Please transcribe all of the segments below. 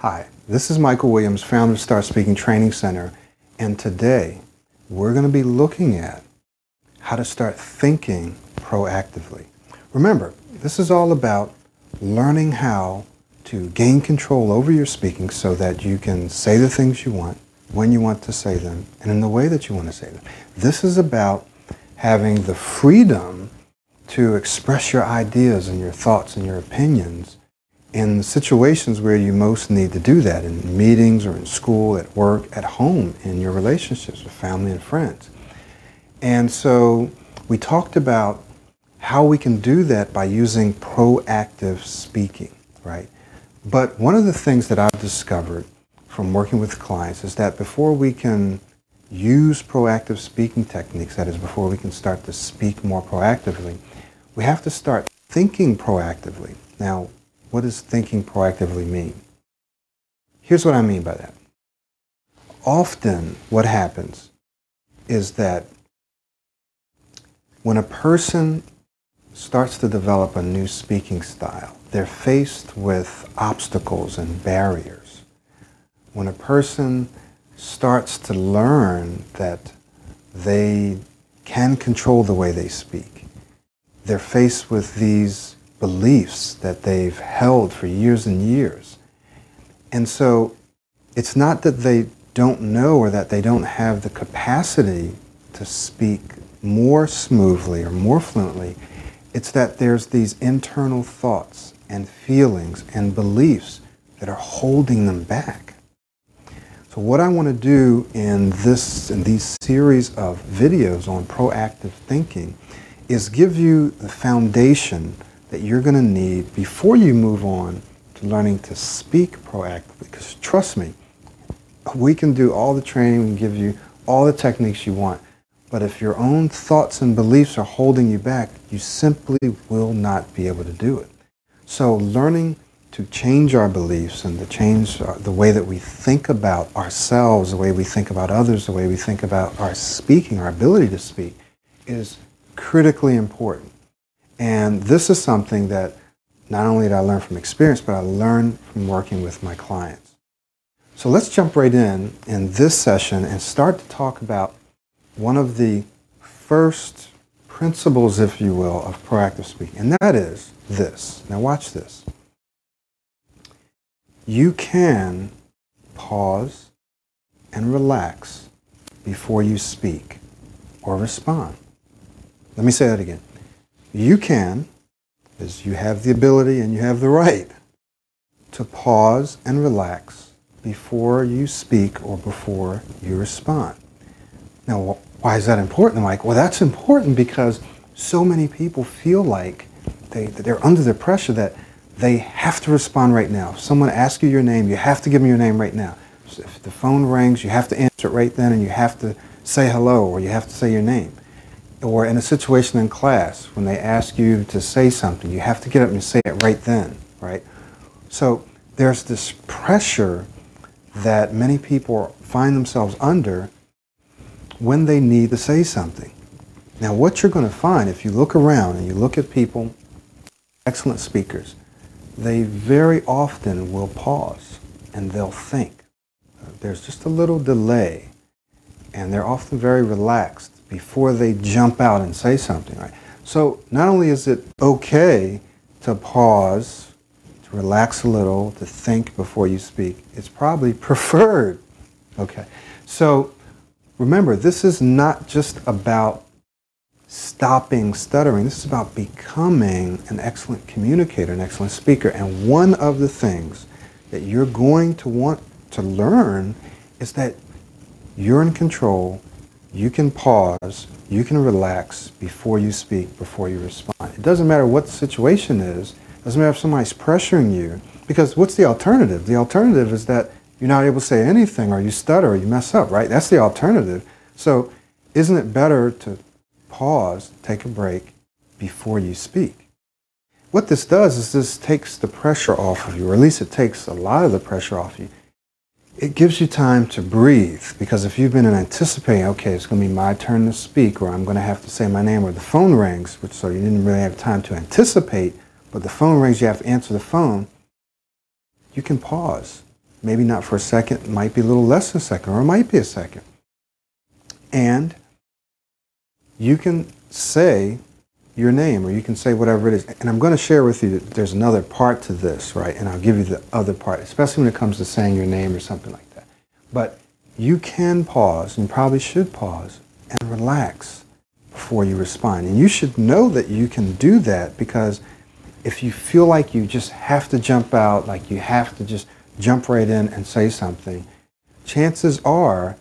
Hi, this is Michael Williams, founder of Start Speaking Training Center, and today we're going to be looking at how to start thinking proactively. Remember, this is all about learning how to gain control over your speaking so that you can say the things you want, when you want to say them, and in the way that you want to say them. This is about having the freedom to express your ideas and your thoughts and your opinions in the situations where you most need to do that, in meetings or in school, at work, at home, in your relationships with family and friends. And so we talked about how we can do that by using proactive speaking, right? But one of the things that I've discovered from working with clients is that before we can use proactive speaking techniques, that is, before we can start to speak more proactively, we have to start thinking proactively. Now, what does thinking proactively mean? Here's what I mean by that. Often what happens is that when a person starts to develop a new speaking style, they're faced with obstacles and barriers. When a person starts to learn that they can control the way they speak, they're faced with these beliefs that they've held for years and years. And so it's not that they don't know or that they don't have the capacity to speak more smoothly or more fluently. It's that there's these internal thoughts and feelings and beliefs that are holding them back. So what I want to do in these series of videos on proactive thinking is give you the foundation that you're going to need before you move on to learning to speak proactively. Because trust me, we can do all the training, we can give you all the techniques you want, but if your own thoughts and beliefs are holding you back, you simply will not be able to do it. So learning to change our beliefs and to change the way that we think about ourselves, the way we think about others, the way we think about our speaking, our ability to speak, is critically important. And this is something that not only did I learn from experience, but I learned from working with my clients. So let's jump right in this session and start to talk about one of the first principles, if you will, of proactive speaking. And that is this. Now watch this. You can pause and relax before you speak or respond. Let me say that again. You can, because you have the ability and you have the right, to pause and relax before you speak or before you respond. Now, why is that important? I'm like, well, that's important because so many people feel like they're under the pressure that they have to respond right now. If someone asks you your name, you have to give them your name right now. So if the phone rings, you have to answer it right then and you have to say hello or you have to say your name. Or in a situation in class, when they ask you to say something, you have to get up and say it right then, right? So there's this pressure that many people find themselves under when they need to say something. Now what you're going to find, if you look around and you look at people, excellent speakers, they very often will pause and they'll think. There's just a little delay and they're often very relaxed before they jump out and say something, right? So not only is it okay to pause, to relax a little, to think before you speak, it's probably preferred. Okay, so remember, this is not just about stopping stuttering. This is about becoming an excellent communicator, an excellent speaker. And one of the things that you're going to want to learn is that you're in control. You can pause, you can relax before you speak, before you respond. It doesn't matter what the situation is. It doesn't matter if somebody's pressuring you, because what's the alternative? The alternative is that you're not able to say anything, or you stutter, or you mess up, right? That's the alternative. So isn't it better to pause, take a break before you speak? What this does is this takes the pressure off of you, or at least it takes a lot of the pressure off you. It gives you time to breathe, because if you've been anticipating, okay, it's going to be my turn to speak, or I'm going to have to say my name, or the phone rings, so you didn't really have time to anticipate, but the phone rings, you have to answer the phone, you can pause maybe not for a second, it might be a little less than a second, or it might be a second. And you can say your name, or you can say whatever it is. And I'm going to share with you that there's another part to this, right? And I'll give you the other part, especially when it comes to saying your name or something like that. But you can pause, and probably should pause, and relax before you respond. And you should know that you can do that, because if you feel like you just have to jump out, like you have to just jump right in and say something, chances are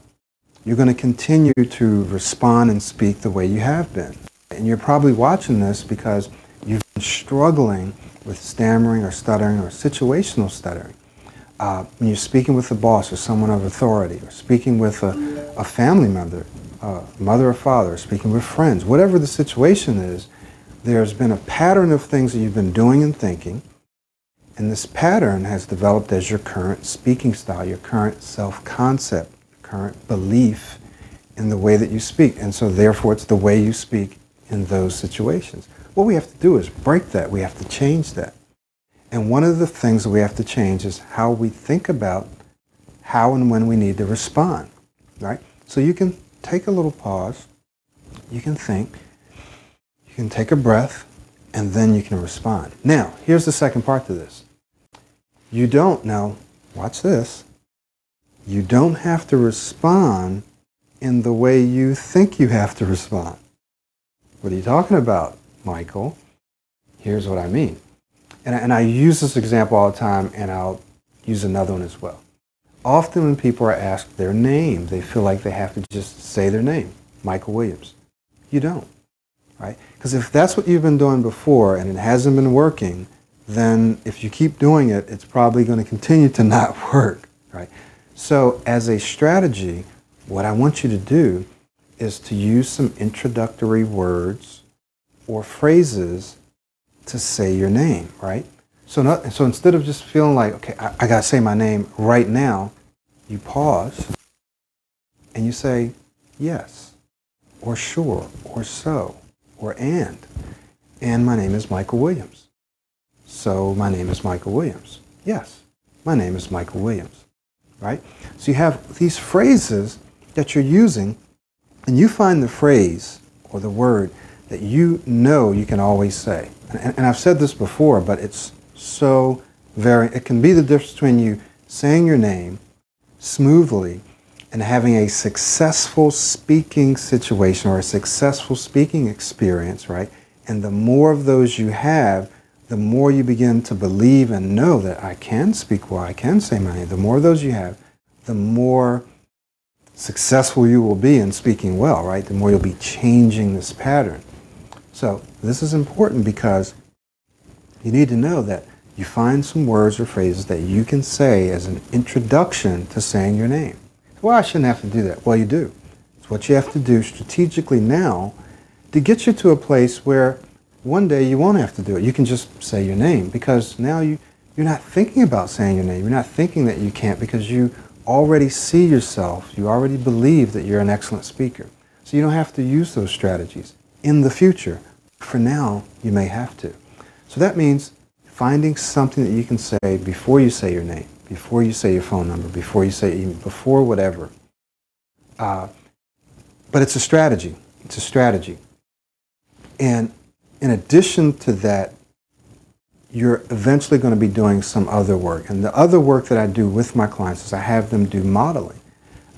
you're going to continue to respond and speak the way you have been. And you're probably watching this because you've been struggling with stammering or stuttering or situational stuttering. When you're speaking with a boss or someone of authority, or speaking with a family member, mother or father, or speaking with friends, whatever the situation is, there's been a pattern of things that you've been doing and thinking, and this pattern has developed as your current speaking style, your current self-concept, current belief in the way that you speak. And so therefore it's the way you speak in those situations. What we have to do is break that. We have to change that. And one of the things that we have to change is how we think about how and when we need to respond, right? So you can take a little pause, you can think, you can take a breath, and then you can respond. Now, here's the second part to this. You don't, now, watch this, you don't have to respond in the way you think you have to respond. What are you talking about, Michael? Here's what I mean. And I use this example all the time, and I'll use another one as well. Often when people are asked their name, they feel like they have to just say their name, Michael Williams. You don't, right? Because if that's what you've been doing before and it hasn't been working, then if you keep doing it, it's probably going to continue to not work, right? So as a strategy, what I want you to do is to use some introductory words or phrases to say your name, right? So instead of just feeling like, okay, I got to say my name right now, you pause and you say yes, or sure, or so, or and. And my name is Michael Williams. So my name is Michael Williams. Yes, my name is Michael Williams, right? So you have these phrases that you're using, and you find the phrase or the word that you know you can always say. And I've said this before, but it's so it can be the difference between you saying your name smoothly and having a successful speaking situation or a successful speaking experience, right? And the more of those you have, the more you begin to believe and know that I can speak well, I can say my name. The more of those you have, the more successful you will be in speaking well, right? The more you'll be changing this pattern. So this is important because you need to know that you find some words or phrases that you can say as an introduction to saying your name. Well, I shouldn't have to do that. Well, you do. It's what you have to do strategically now to get you to a place where one day you won't have to do it. You can just say your name, because now you're not thinking about saying your name. You're not thinking that you can't, because you already see yourself. You already believe that you're an excellent speaker. So you don't have to use those strategies in the future. For now, you may have to. So that means finding something that you can say before you say your name, before you say your phone number, before you say email, before whatever. But it's a strategy. It's a strategy. And in addition to that, you're eventually going to be doing some other work. And the other work that I do with my clients is I have them do modeling.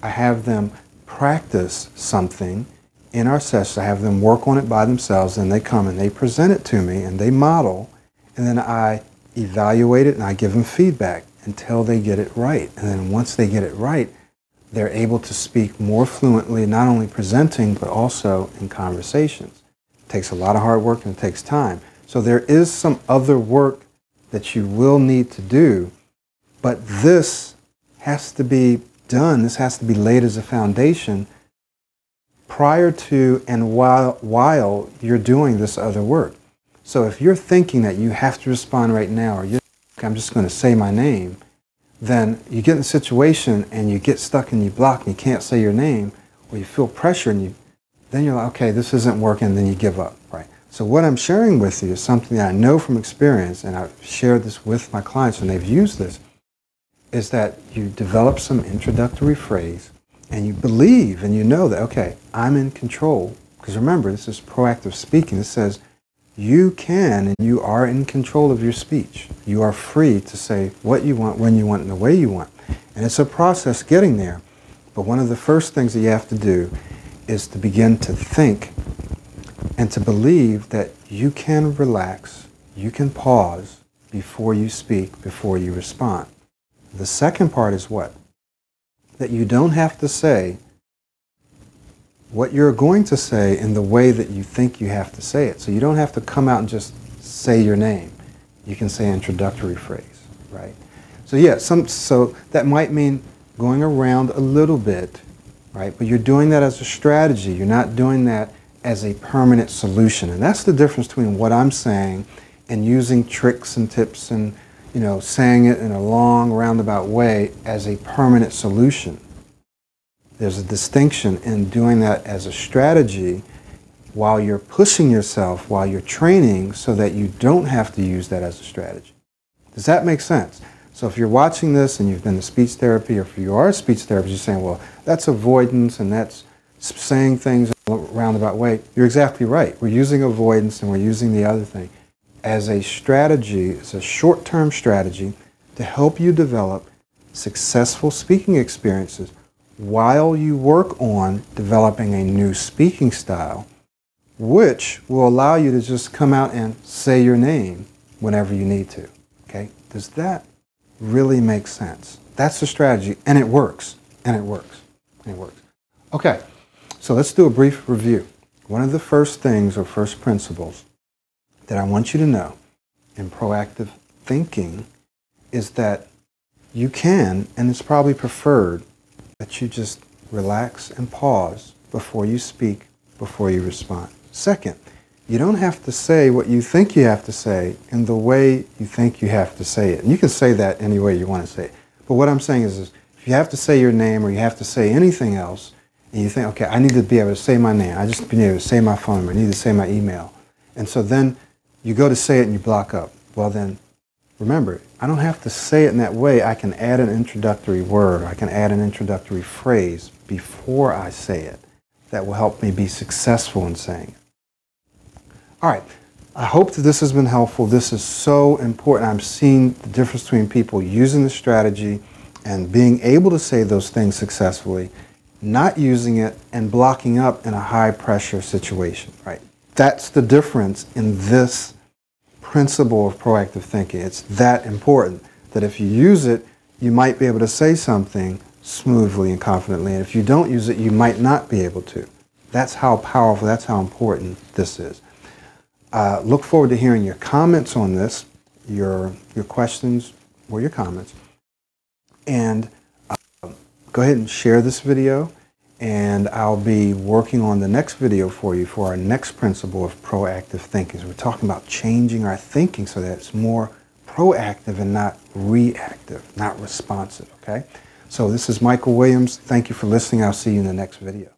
I have them practice something in our sessions. I have them work on it by themselves, and they come and they present it to me and they model, and then I evaluate it and I give them feedback until they get it right. And then once they get it right, they're able to speak more fluently, not only presenting but also in conversations. It takes a lot of hard work and it takes time. So there is some other work that you will need to do, but this has to be done, this has to be laid as a foundation prior to and while you're doing this other work. So if you're thinking that you have to respond right now, or I'm just going to say my name, then you get in a situation and you get stuck and you block and you can't say your name, or you feel pressure and then you're like, okay, this isn't working, and then you give up, right? So what I'm sharing with you is something that I know from experience, and I've shared this with my clients and they've used this, is that you develop some introductory phrase and you believe and you know that, okay, I'm in control. Because remember, this is proactive speaking. It says you can and you are in control of your speech. You are free to say what you want, when you want, and the way you want. And it's a process getting there. But one of the first things that you have to do is to begin to think and to believe that you can relax, you can pause before you speak, before you respond. The second part is what? That you don't have to say what you're going to say in the way that you think you have to say it. So you don't have to come out and just say your name. You can say an introductory phrase, right? So yeah, so that might mean going around a little bit, right? But you're doing that as a strategy. You're not doing that as a permanent solution. And that's the difference between what I'm saying and using tricks and tips and, you know, saying it in a long roundabout way as a permanent solution. There's a distinction in doing that as a strategy while you're pushing yourself, while you're training, so that you don't have to use that as a strategy. Does that make sense? So if you're watching this and you've been to speech therapy, or if you are a speech therapist, you're saying, well, that's avoidance and that's saying things in a roundabout way. You're exactly right. We're using avoidance and we're using the other thing as a strategy, as a short-term strategy to help you develop successful speaking experiences while you work on developing a new speaking style, which will allow you to just come out and say your name whenever you need to. Okay? Does that really make sense? That's the strategy, and it works, and it works, and it works. Okay, so let's do a brief review. One of the first things or first principles that I want you to know in proactive thinking is that you can, and it's probably preferred, that you just relax and pause before you speak, before you respond. Second, you don't have to say what you think you have to say in the way you think you have to say it. And you can say that any way you want to say it. But what I'm saying is if you have to say your name or you have to say anything else, and you think, okay, I need to be able to say my name. I just need to say my phone number. I need to say my email. And so then you go to say it and you block up. Well then, remember, I don't have to say it in that way. I can add an introductory word. I can add an introductory phrase before I say it. That will help me be successful in saying it. All right. I hope that this has been helpful. This is so important. I'm seeing the difference between people using the strategy and being able to say those things successfully, not using it and blocking up in a high-pressure situation, right? That's the difference in this principle of proactive thinking. It's that important that if you use it, you might be able to say something smoothly and confidently, and if you don't use it, you might not be able to. That's how powerful, that's how important this is. Look forward to hearing your comments on this, your questions or your comments, and go ahead and share this video, and I'll be working on the next video for you for our next principle of proactive thinking. So we're talking about changing our thinking so that it's more proactive and not reactive, not responsive, okay? So this is Michael Williams. Thank you for listening. I'll see you in the next video.